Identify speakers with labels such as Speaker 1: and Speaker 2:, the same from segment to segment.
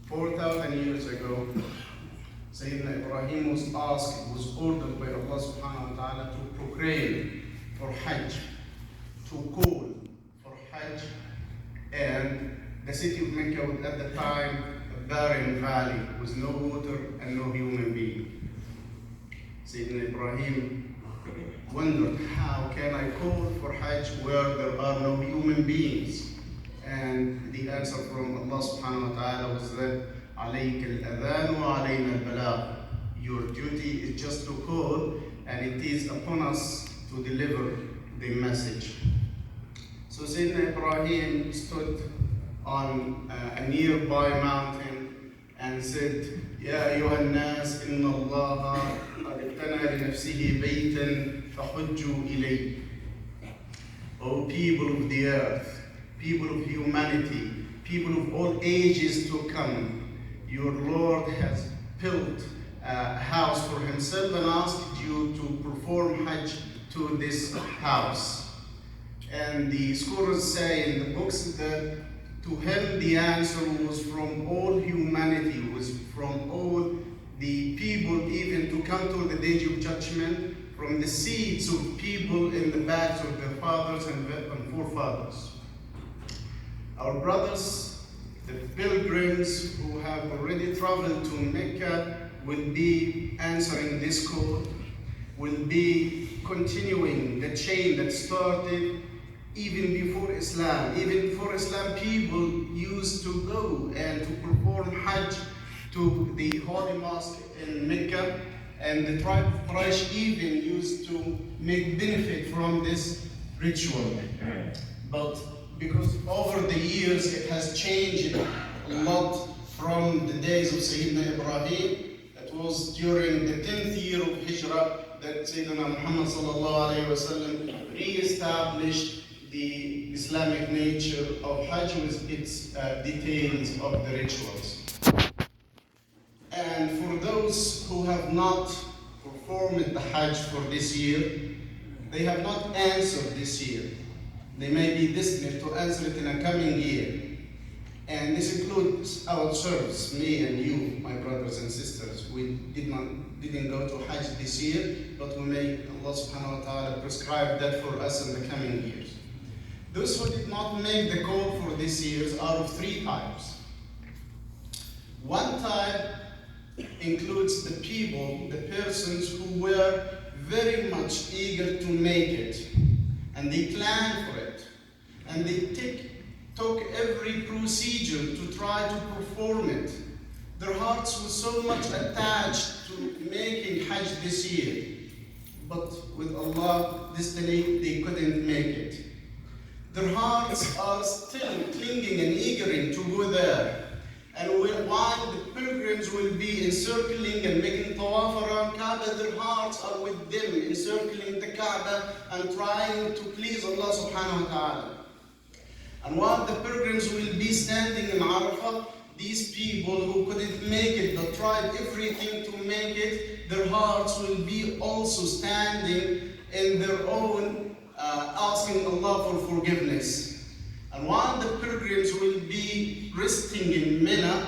Speaker 1: 4,000 years ago, Sayyidina Ibrahim was asked, was ordered by Allah subhanahu wa ta'ala to proclaim for Hajj, to call for Hajj, and the city of Mecca was at the time a barren valley with no water and no human being. Sayyidina Ibrahim wondered, how can I call for Hajj where there are no human beings? And the answer from Allah subhanahu wa ta'ala was that عليك الأذان وعلينا البلاغ. Your duty is just to call, and it is upon us to deliver the message. So Sayyidina Ibrahim stood on a nearby mountain and said, يا أيها الناس إن الله قد ابتنى لنفسه بيتا فحجوا إليه. O people of the earth, people of humanity, people of all ages to come, your Lord has built a house for himself and asked you to perform Hajj to this house. And the scholars say in the books that to him the answer was from all humanity, was from all the people, even to come to the day of judgment, from the seeds of people in the backs of their fathers and forefathers. Our brothers, the pilgrims who have already traveled to Mecca, will be answering this call, will be continuing the chain that started even before Islam. Even before Islam, people used to go and to perform Hajj to the Holy Mosque in Mecca, and the tribe of Quraysh even used to make benefit from this ritual. But because over the years it has changed a lot from the days of Sayyidina Ibrahim. It was during the 10th year of Hijrah that Sayyidina Muhammad sallallahu alayhi wa sallam re-established the Islamic nature of Hajj with its details of the rituals. And for those who have not performed the Hajj for this year, they have not answered this year. They may be destined to answer it in a coming year. And this includes ourselves, me and you, my brothers and sisters. We didn't go to Hajj this year, but we may, Allah subhanahu wa ta'ala prescribe that for us in the coming years. Those who did not make the call for this year are of three types. One type includes the people, the persons who were very much eager to make it, and they planned for it, and they took every procedure to try to perform it. Their hearts were so much attached to making Hajj this year, but with Allah's destiny, they couldn't make it. Their hearts are still clinging and eager to go there. And while the pilgrims will be encircling and making tawaf around Kaaba, their hearts are with them, encircling the Kaaba and trying to please Allah subhanahu wa ta'ala. And while the pilgrims will be standing in Arafah, these people who couldn't make it but tried everything to make it, their hearts will be also standing in their own, asking Allah for forgiveness. And while the pilgrims will be resting in Mina,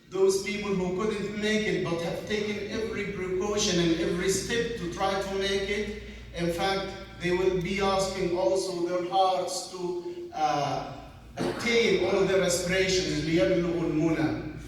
Speaker 1: those people who couldn't make it but have taken every precaution and every step to try to make it, in fact, they will be asking also their hearts to attain all their aspirations, لِيَبْلُغُوا الْمُنَى.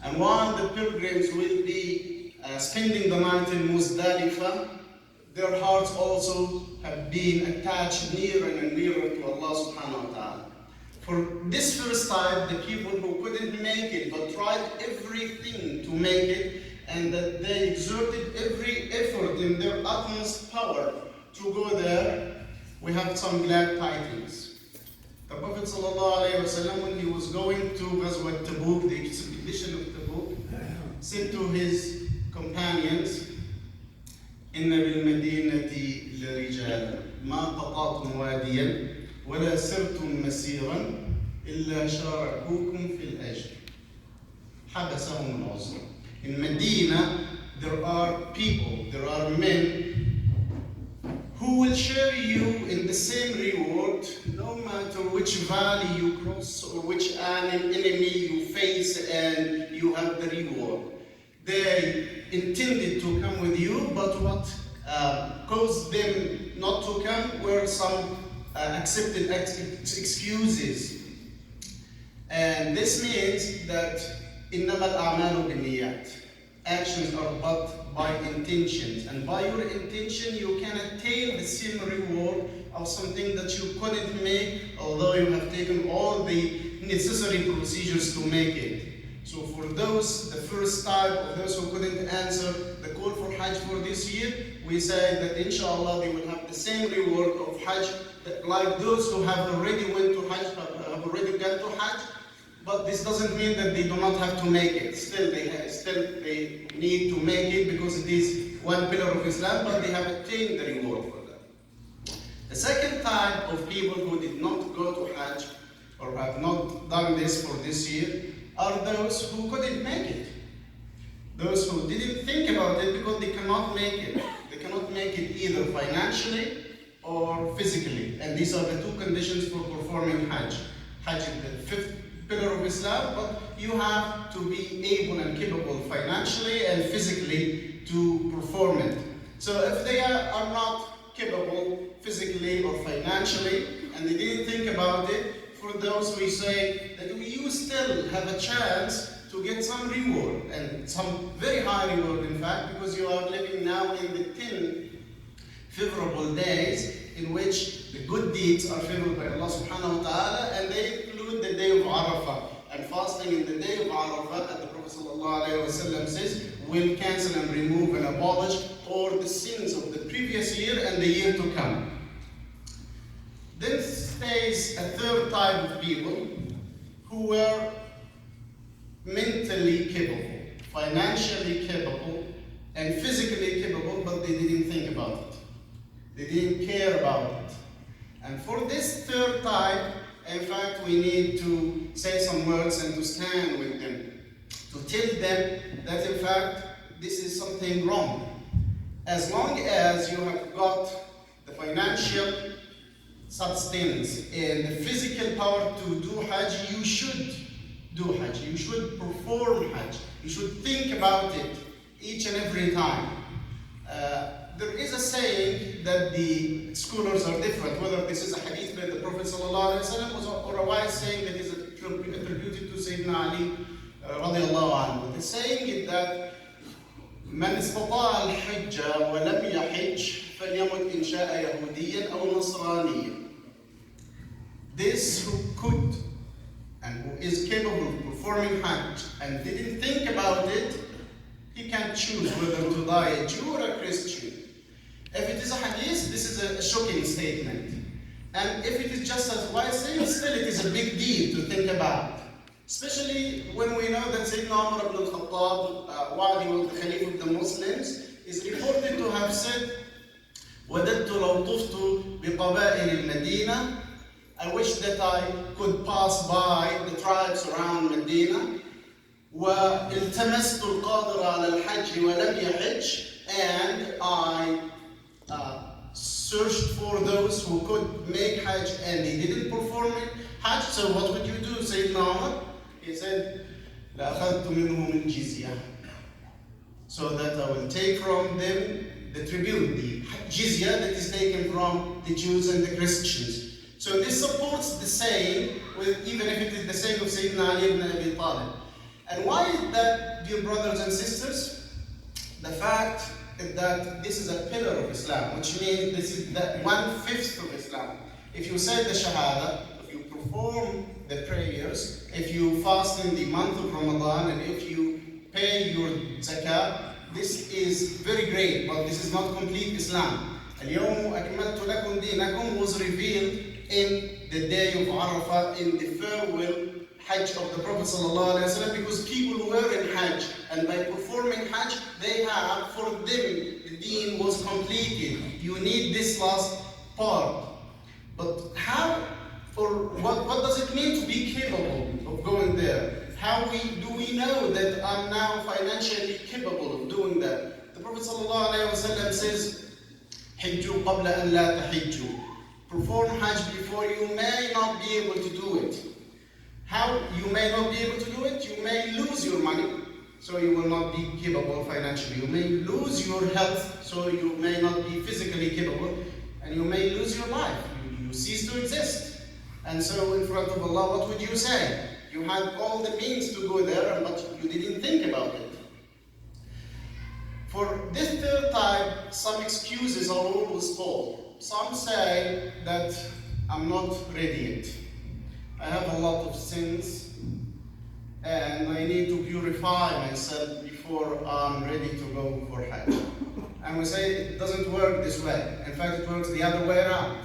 Speaker 1: And while the pilgrims will be spending the night in Muzdalifah, their hearts also have been attached nearer and nearer to Allah subhanahu wa ta'ala. For this first type, the people who couldn't make it but tried everything to make it, and that they exerted every effort in their utmost power to go there, we have some glad tidings. The Prophet ﷺ, when he was going to Ghazwat Tabuk, the expedition of Tabuk, said to his companions, إن بالمدينة لرجالا ما قطعتم واديا ولا سرتم مسيرا إلا شاركوكم في الأجر حبسهم العذر. In Medina, there are people, there are men who will share you in the same reward, no matter which valley you cross or which enemy you face and you have the reward. They intended to come with you, but what caused them not to come were some accepted excuses. And this means that إنما الأعمال بالنيات. Actions are but by intentions, and by your intention you can attain the same reward of something that you couldn't make, although you have taken all the necessary procedures to make it. So for those, the first type of those who couldn't answer the call for Hajj for this year, we say that inshallah they will have the same reward of Hajj like those who have already went to Hajj, have already gone to Hajj. But this doesn't mean that they do not have to make it. Still they need to make it because it is one pillar of Islam, but they have attained the reward for that. The second type of people who did not go to Hajj or have not done this for this year are those who couldn't make it. Those who didn't think about it because they cannot make it. They cannot make it either financially or physically. And these are the two conditions for performing Hajj. Hajj is the fifth pillar of Islam, but you have to be able and capable financially and physically to perform it. So if they are not capable physically or financially and they didn't think about it, for those we say that you still have a chance to get some reward, and some very high reward in fact, because you are living now in the 10 favorable days in which the good deeds are favored by Allah subhanahu wa ta'ala, and they include the day of Arafah. And fasting in the day of Arafah, as the Prophet sallallahu alayhi wa sallam says, will cancel and remove and abolish all the sins of the previous year and the year to come. Then stays a third type of people who were mentally capable, financially capable, and physically capable, but they didn't think about it. They didn't care about it. And for this third type, in fact, we need to say some words and to stand with them, to tell them that in fact, this is something wrong. As long as you have got the financial substance and the physical power to do Hajj, you should do Hajj. You should perform Hajj. You should think about it each and every time. There is a saying that the scholars are different, whether this is a hadith by the Prophet ﷺ or a wise saying that is attributed to Sayyidina Ali radiallahu anhu. The saying is that من استطاع الحج ولم يحج فليمت إن شاء يهوديا أو نصرانيا. This who could and who is capable of performing Hajj and didn't think about it, he can choose whether to die a Jew or a Christian. If it is a hadith, this is a shocking statement. And if it is just as wise saying, still it is a big deal to think about. Especially when we know that Sayyidina Umar ibn al-Khattab, while he was the Caliph of the Muslims, is reported to have said, وَدَدْتُ لَوْ طُفْتُ بِقَبَائِلِ الْمَدِينَةِ. I wish that I could pass by the tribes around Medina. وَالْتَمَسْتُ الْقَادِرَ عَلَى الْحَجِّ وَلَمْ يَحِجْ. And I searched for those who could make Hajj and they didn't perform it. Hajj, so what would you do, Sayyidina Umar? He said, لَأَخَذْتُ مِنْهُمُ الْجِزْيَةِ. So that I will take from them the tribute, the jizya that is taken from the Jews and the Christians. So this supports the saying, even if it is the saying of Sayyidina Ali ibn Abi Talib. And why is that, dear brothers and sisters? The fact is that this is a pillar of Islam, which means this is the 1/5 of Islam. If you say the Shahada, if you perform the prayers, if you fast in the month of Ramadan, and if you pay your zakah, this is very great, but this is not complete Islam. اليوم أكملت لكم دينكم was revealed in the day of Arafah, in the farewell Hajj of the Prophet ﷺ, because people were in Hajj, and by performing Hajj, they have, for them, the deen was completed. You need this last part. But how, or what does it mean to be capable of going there? How do we know that I'm now financially capable of doing that? The Prophet ﷺ says, حِجُّوا قَبْلَ أَنْ لَا تَحِجُّوا. Perform Hajj before you may not be able to do it. How you may not be able to do it, you may lose your money, so you will not be capable financially. You may lose your health, so you may not be physically capable, and you may lose your life. You cease to exist. And so in front of Allah, what would you say? You had all the means to go there, but you didn't think about it. For this third type, some excuses are always told. Some say that I'm not ready yet. I have a lot of sins and I need to purify myself before I'm ready to go for Hajj. And we say it doesn't work this way. In fact, it works the other way around.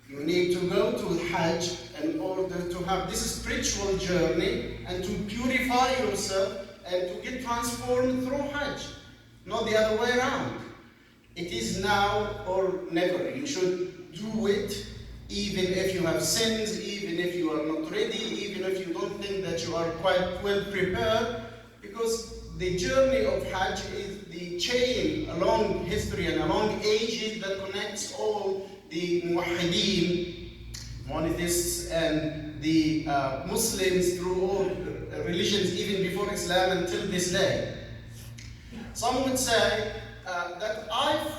Speaker 1: You need to go to Hajj in order to have this spiritual journey and to purify yourself and to get transformed through Hajj, not the other way around. It is now or never. You should do it even if you have sins, even if you are not ready, even if you don't think that you are quite well prepared, because the journey of Hajj is the chain along history and along ages that connects all the muwahideen, monotheists, and the Muslims through all religions, even before Islam until this day. Some would say that I've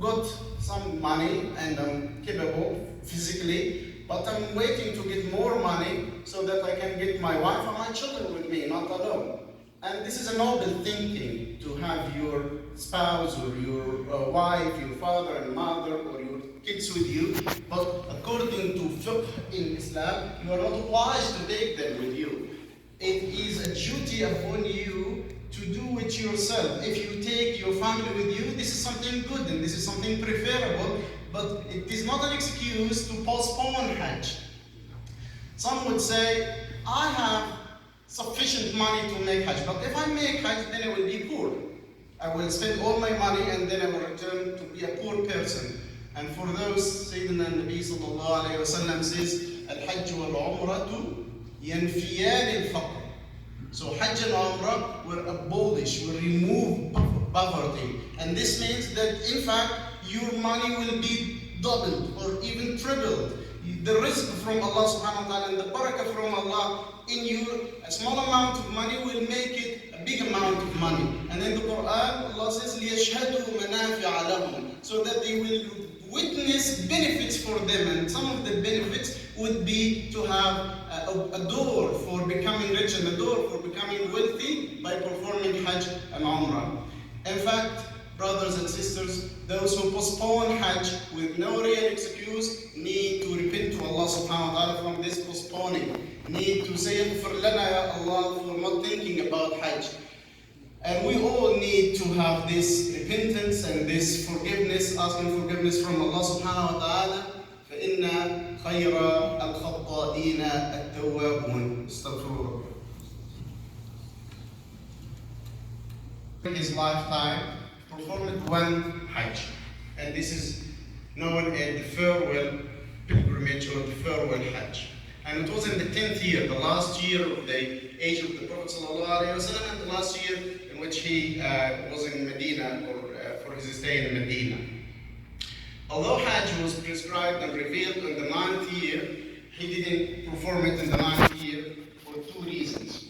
Speaker 1: got some money and I'm capable physically, but I'm waiting to get more money so that I can get my wife and my children with me, not alone. And this is a noble thinking, to have your spouse or your wife, your father and mother, or your kids with you. But according to fiqh in Islam, you are not obliged to take them with you. It is a duty upon you to do it yourself. If you take your family with you, this is something good and this is something preferable, but it is not an excuse to postpone Hajj. Some would say, I have sufficient money to make Hajj, but if I make Hajj, then I will be poor. I will spend all my money and then I will return to be a poor person. And for those, Sayyidina Nabi sallallahu alayhi wa sallam says, Al-Hajj wal-Umratu yanfiyan al-faqr. So Hajj and Umrah will abolish, will remove poverty. And this means that in fact, your money will be doubled or even tripled. The rizq from Allah subhanahu wa ta'ala and the barakah from Allah in you, a small amount of money will make it a big amount of money. And in the Quran, Allah says, لِيَشْهَدُوا مَنَافِعَ لَهُمْ, so that they will witness benefits for them. And some of the benefits would be to have a door for becoming rich and a door for becoming wealthy by performing Hajj and Umrah. In fact, brothers and sisters, those who postpone Hajj with no real excuse need to repent to Allah subhanahu wa ta'ala from this postponing. Need to say, اغفر لنا يا Allah, for not thinking about Hajj. And we all need to have this repentance and this forgiveness, asking forgiveness from Allah subhanahu wa ta'ala. فإن خير الخطائين التوابون. استغفر الله. His lifetime performed one Hajj, and this is known as the farewell pilgrimage or the farewell Hajj. And it was in the 10th year, the last year of the age of the Prophet ﷺ, and the last year in which he was in Medina, or for his stay in Medina. Although Hajj was prescribed and revealed in the 9th year, he didn't perform it in the 9th year for two reasons.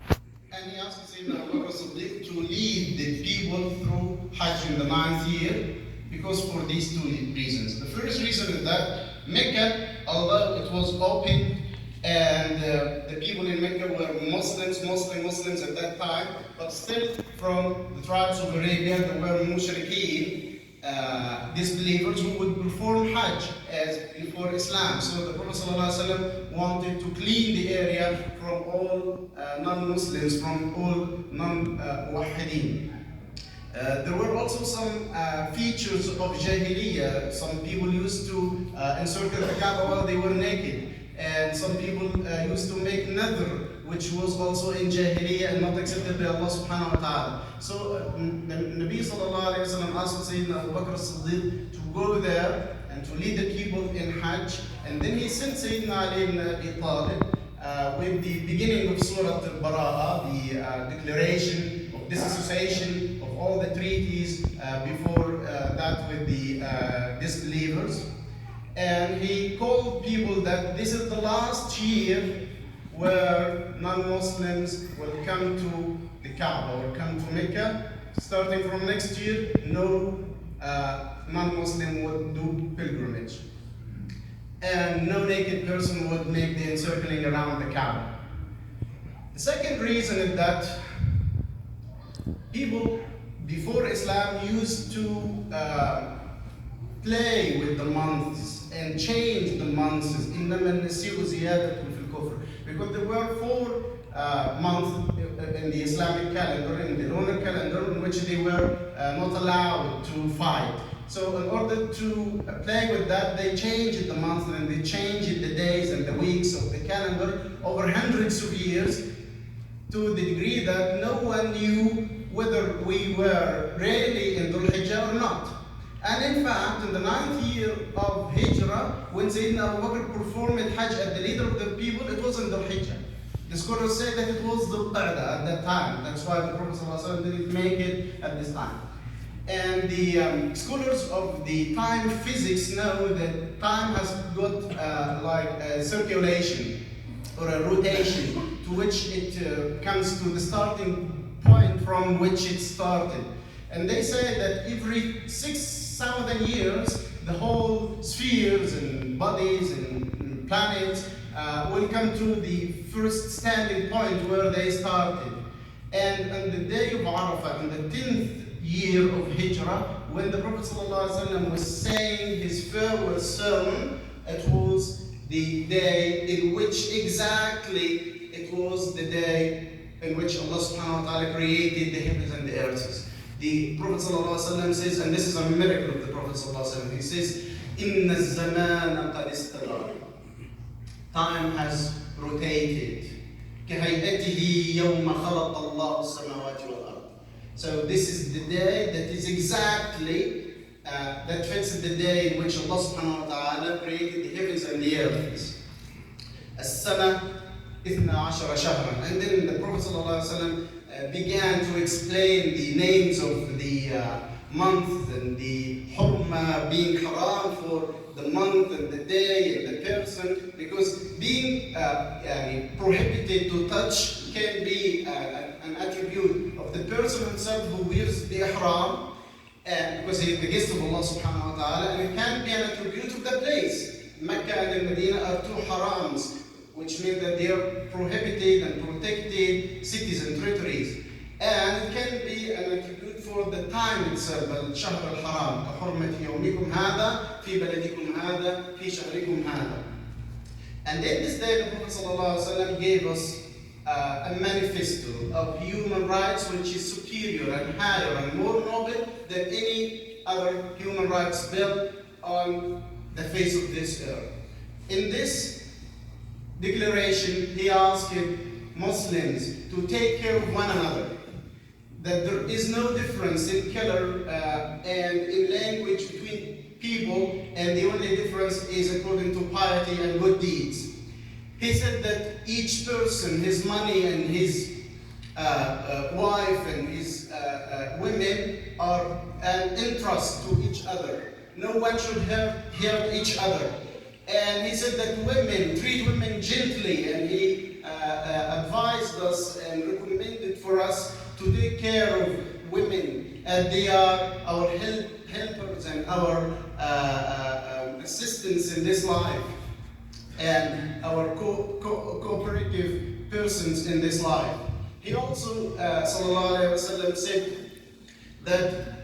Speaker 1: And he asked Sayyidina Abu Bakr Siddiq to lead the people through Hajj in the 9th year, because for these two reasons. The first reason is that Mecca, although it was open and the people in Mecca were Muslims at that time, but still from the tribes of Arabia there were mushrikeen, disbelievers who would perform Hajj as before Islam. So the Prophet ﷺ wanted to clean the area from all non-Muslims, from all non-Wahideen. There were also some features of Jahiliyyah. Some people used to encircle the Kaaba while they were naked. And some people used to make nadr, which was also in Jahiliyyah and not accepted by Allah subhanahu wa ta'ala. So the Nabi sallallahu alayhi wa sallam asked Sayyidina Abu Bakr as-Siddiq to go there and to lead the people in Hajj. And then he sent Sayyidina Ali ibn Abi Talib with the beginning of Surah Al-Bara'ah, the declaration of disassociation of all the treaties before that with the disbelievers. And he called people that this is the last year where non-Muslims will come to the Kaaba, will come to Mecca. Starting from next year, no non-Muslim would do pilgrimage. And no naked person would make the encircling around the Kaaba. The second reason is that people before Islam used to play with the months and change the months. Because there were 4 months in the Islamic calendar, in the lunar calendar, in which they were not allowed to fight. So in order to play with that, they changed the months and they changed the days and the weeks of the calendar over hundreds of years, to the degree that no one knew whether we were really in Dhul Hijjah or not. And in fact, in the 9th year of Hijrah, when Sayyidina Abu Bakr performed Hajj as the leader of the people, it was in Dhul Hijjah. The scholars say that it was Dhul Qa'dah at that time. That's why the Prophet ﷺ didn't make it at this time. And the scholars of the time physics know that time has got like a circulation or a rotation to which it comes to the starting point from which it started. And they say that every 6,000 years, the whole spheres and bodies and planets will come to the first standing point where they started. And on the day of Arafah, in the 10th year of Hijrah, when the Prophet ﷺ was saying his farewell sermon, it was the day in which exactly it was the day in which Allah subhanahu wa ta'ala created the heavens and the earths. The Prophet ﷺ says, and this is a miracle of the Prophet ﷺ, he says, إِنَّ الزَّمَانَ قَدْ اسْتَدَارَ. Time has rotated. كَهَيْئَتِهِ يَوْمَ خَلَقَ اللَّهُ السَّمَاوَاتِ وَالْأَرْضِ. So this is the day that is exactly, that fits the day in which Allah subhanahu wa ta'ala created the heavens and the earth. السنة 12 شهرا. And then the Prophet ﷺ began to explain the names of the month and the hurma being haram for the month and the day and the person, because being prohibited to touch can be an attribute of the person himself who wears the ihram, because he is the guest of Allah subhanahu wa ta'ala, and it can be an attribute of the place. Mecca and Medina are 2 harams, which means that they are prohibited and protected cities and territories. And it can be an attribute for the time itself, الشهر الحرام كحرمة يومكم هذا في بلدكم هذا في شهركم هذا. And in this day, the Prophet ﷺ gave us a manifesto of human rights which is superior and higher and more noble than any other human rights bill on the face of this earth. In this declaration, he asked Muslims to take care of one another, that there is no difference in color and in language between people, and the only difference is according to piety and good deeds. He said that each person, his money and his wife and his women are an interest to each other. No one should hurt each other. And he said that women, treat women gently, and he advised us and recommended for us to take care of women, and they are our helpers and our assistants in this life, and our cooperative persons in this life. He also, sallallahu alaihi wasallam, said that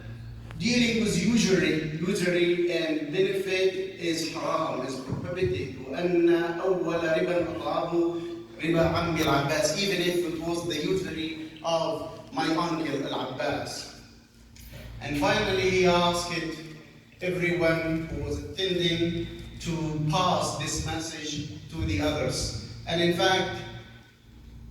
Speaker 1: dealing with usury and benefit is haram, is prohibited. وأن أول ربا أطعمه ربا عمي العباس, even if it was the usury of my uncle Al-Abbas. And finally, he asked everyone who was attending to pass this message to the others. And in fact,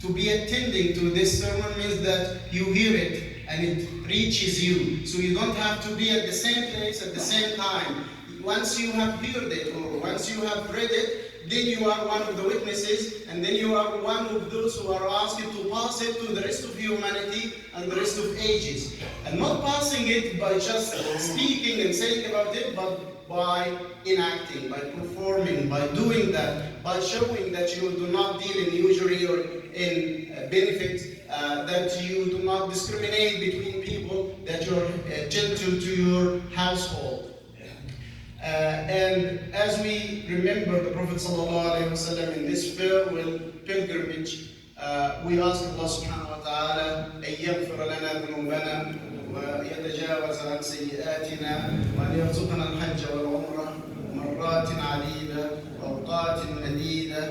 Speaker 1: to be attending to this sermon means that you hear it and it reaches you. So you don't have to be at the same place at the same time. Once you have heard it or once you have read it, then you are one of the witnesses, and then you are one of those who are asked to pass it to the rest of humanity and the rest of ages. And not passing it by just speaking and saying about it, but by enacting, by performing, by doing that, by showing that you do not deal in usury or in benefit, that you do not discriminate between people, that you are gentle to your household. And as we remember the Prophet ﷺ in this farewell pilgrimage, we ask Allah subhanahu wa ta'ala أن يغفر لنا ذنوبنا ويتجاوز عن سيئاتنا وأن يرزقنا الحج والعمرة مرات عديدة وأوقات مديدة